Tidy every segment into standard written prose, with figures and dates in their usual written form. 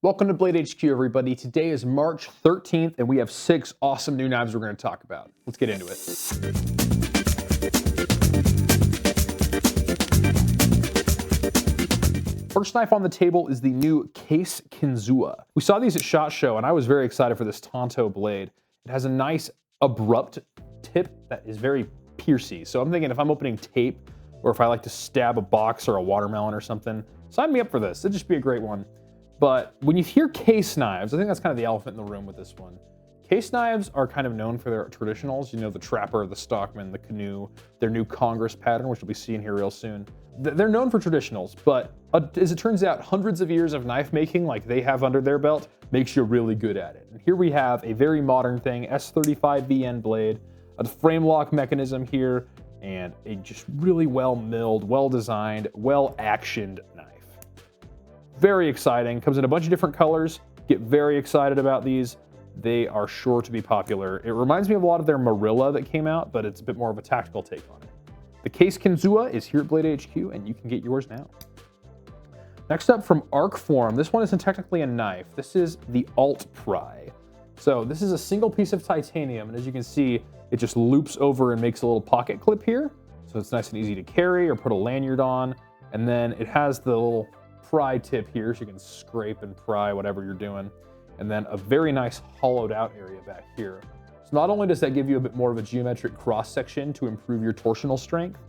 Welcome to Blade HQ, everybody. Today is March 13th, and we have 6 awesome new knives we're going to talk about. Let's get into it. First knife on the table is the new Case Kinzua. We saw these at SHOT Show, and I was very excited for this Tonto blade. It has a nice abrupt tip that is very piercy. So I'm thinking if I'm opening tape, or if I like to stab a box or a watermelon or something, sign me up for this. It'd just be a great one. But when you hear case knives, I think that's kind of the elephant in the room with this one. Case knives are kind of known for their traditionals. You know, the Trapper, the Stockman, the Canoe, their new Congress pattern, which we'll be seeing here real soon. They're known for traditionals, but as it turns out, hundreds of years of knife making like they have under their belt makes you really good at it. And here we have a very modern thing, S35VN blade, a frame lock mechanism here, and a just really well milled, well designed, well actioned knife. Very exciting, comes in a bunch of different colors. Get very excited about these. They are sure to be popular. It reminds me of a lot of their Marilla that came out, but it's a bit more of a tactical take on it. The Case Kinzua is here at Blade HQ, and you can get yours now. Next up from Arcform, this one isn't technically a knife. This is the Alt Pry. So this is a single piece of titanium, and as you can see, it just loops over and makes a little pocket clip here. So it's nice and easy to carry or put a lanyard on. And then it has the little pry tip here, so you can scrape and pry whatever you're doing. And then a very nice hollowed out area back here. So not only does that give you a bit more of a geometric cross section to improve your torsional strength,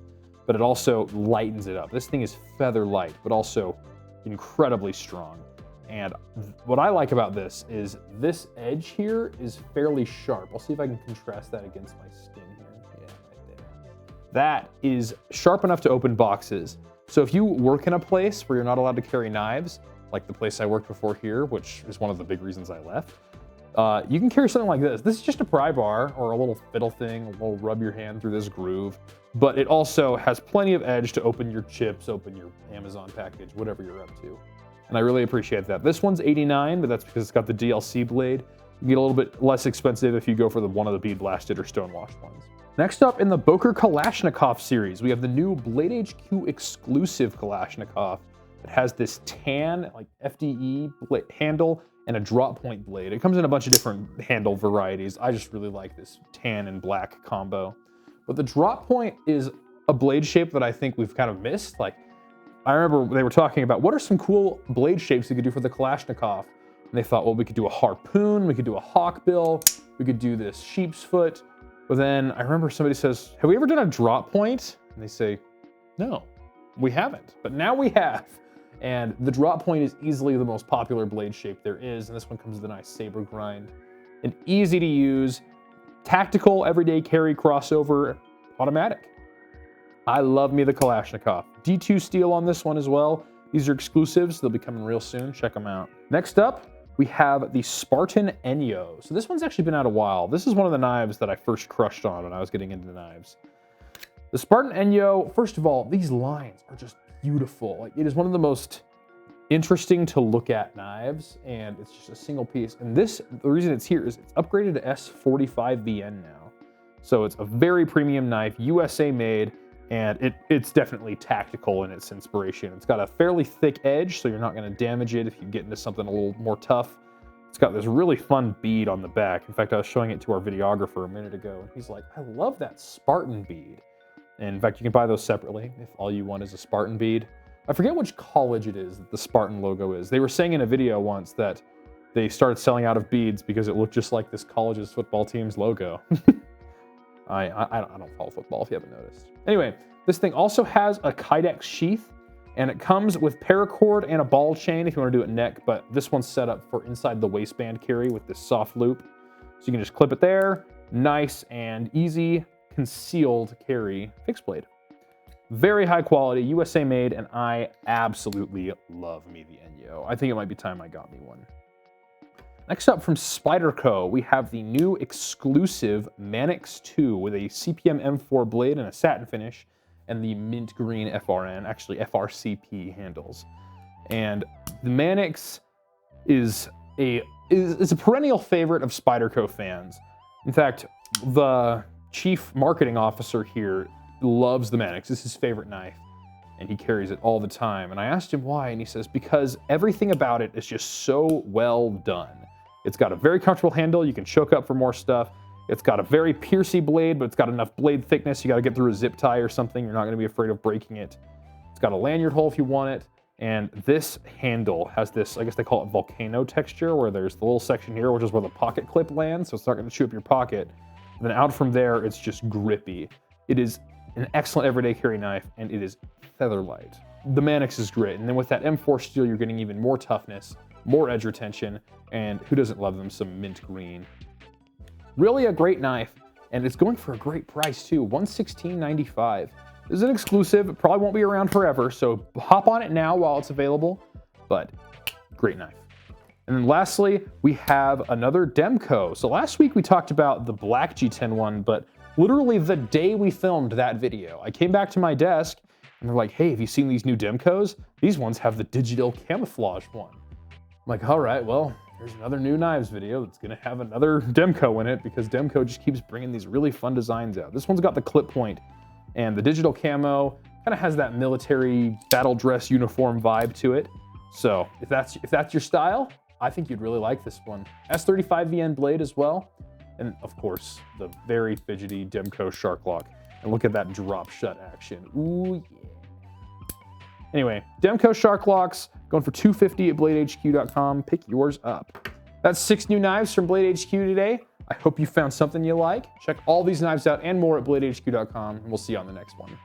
but it also lightens it up. This thing is feather light, but also incredibly strong. And what I like about this is this edge here is fairly sharp. I'll see if I can contrast that against my skin here. Yeah, right there. That is sharp enough to open boxes. So if you work in a place where you're not allowed to carry knives, like the place I worked before here, which is one of the big reasons I left, you can carry something like this. This is just a pry bar or a little fiddle thing, a little rub your hand through this groove, but it also has plenty of edge to open your chips, open your Amazon package, whatever you're up to. And I really appreciate that. This one's $89, but that's because it's got the DLC blade. You get a little bit less expensive if you go for one of the bead blasted or stone washed ones. Next up in the Boker Kalashnikov series, we have the new Blade HQ exclusive Kalashnikov. It has this tan, like FDE handle and a drop point blade. It comes in a bunch of different handle varieties. I just really like this tan and black combo. But the drop point is a blade shape that I think we've kind of missed. Like, I remember they were talking about what are some cool blade shapes you could do for the Kalashnikov. And they thought, well, we could do a harpoon, we could do a hawkbill, we could do this sheep's foot. But then I remember somebody says, have we ever done a drop point? And they say, no, we haven't, but now we have. And the drop point is easily the most popular blade shape there is. And this one comes with a nice saber grind. An easy to use, tactical, everyday carry, crossover, automatic. I love me the Kalashnikov. D2 steel on this one as well. These are exclusives. They'll be coming real soon. Check them out. Next up, we have the Spartan Enyo. So this one's actually been out a while. This is one of the knives that I first crushed on when I was getting into knives. The Spartan Enyo, first of all, these lines are just beautiful. Like, it is one of the most interesting to look at knives, and it's just a single piece. And this, the reason it's here is it's upgraded to S45VN now. So it's a very premium knife, USA made, and it's definitely tactical in its inspiration. It's got a fairly thick edge, so you're not going to damage it if you get into something a little more tough. It's got this really fun bead on the back. In fact, I was showing it to our videographer a minute ago, and he's like, I love that Spartan bead. And in fact, you can buy those separately if all you want is a Spartan bead. I forget which college it is that the Spartan logo is. They were saying in a video once that they started selling out of beads because it looked just like this college's football team's logo. I don't follow football if you haven't noticed. Anyway, this thing also has a Kydex sheath, and it comes with paracord and a ball chain if you want to do it neck, but this one's set up for inside the waistband carry with this soft loop. So you can just clip it there, nice and easy, concealed carry fixed blade. Very high quality, USA made, and I absolutely love me the Enyo. I think it might be time I got me one. Next up from Spyderco, we have the new exclusive Manix 2 with a CPM M4 blade and a satin finish, and the mint green FRN, actually FRCP handles. And the Manix is a perennial favorite of Spyderco fans. In fact, the chief marketing officer here loves the Manix. This is his favorite knife. and he carries it all the time. And I asked him why, and he says, because everything about it is just so well done. It's got a very comfortable handle. You can choke up for more stuff. It's got a very piercy blade, but it's got enough blade thickness. You got to get through a zip tie or something. You're not going to be afraid of breaking it. It's got a lanyard hole if you want it. And this handle has this, I guess they call it volcano texture, where there's the little section here, which is where the pocket clip lands. So it's not going to chew up your pocket. And then out from there, it's just grippy. It is an excellent everyday carry knife, and it is feather light. The Manix is great. And then with that M4 steel, you're getting even more toughness, more edge retention, and who doesn't love them some mint green? Really a great knife, and it's going for a great price too, $116.95. This is an exclusive, it probably won't be around forever, so hop on it now while it's available, but great knife. And then lastly, we have another Demko. So last week we talked about the black G10 one, but literally the day we filmed that video, I came back to my desk and they're like, hey, have you seen these new Demkos? These ones have the digital camouflage one. I'm like, all right, well, here's another new knives video that's gonna have another Demko in it because Demko just keeps bringing these really fun designs out. This one's got the clip point and the digital camo, kind of has that military battle dress uniform vibe to it. So if that's your style, I think you'd really like this one. S35VN blade as well. And of course, the very fidgety Demko Shark Lock. And look at that drop shut action. Ooh, yeah. Anyway, Demko Shark Locks going for $250 at BladeHQ.com. Pick yours up. That's 6 new knives from Blade HQ today. I hope you found something you like. Check all these knives out and more at BladeHQ.com, and we'll see you on the next one.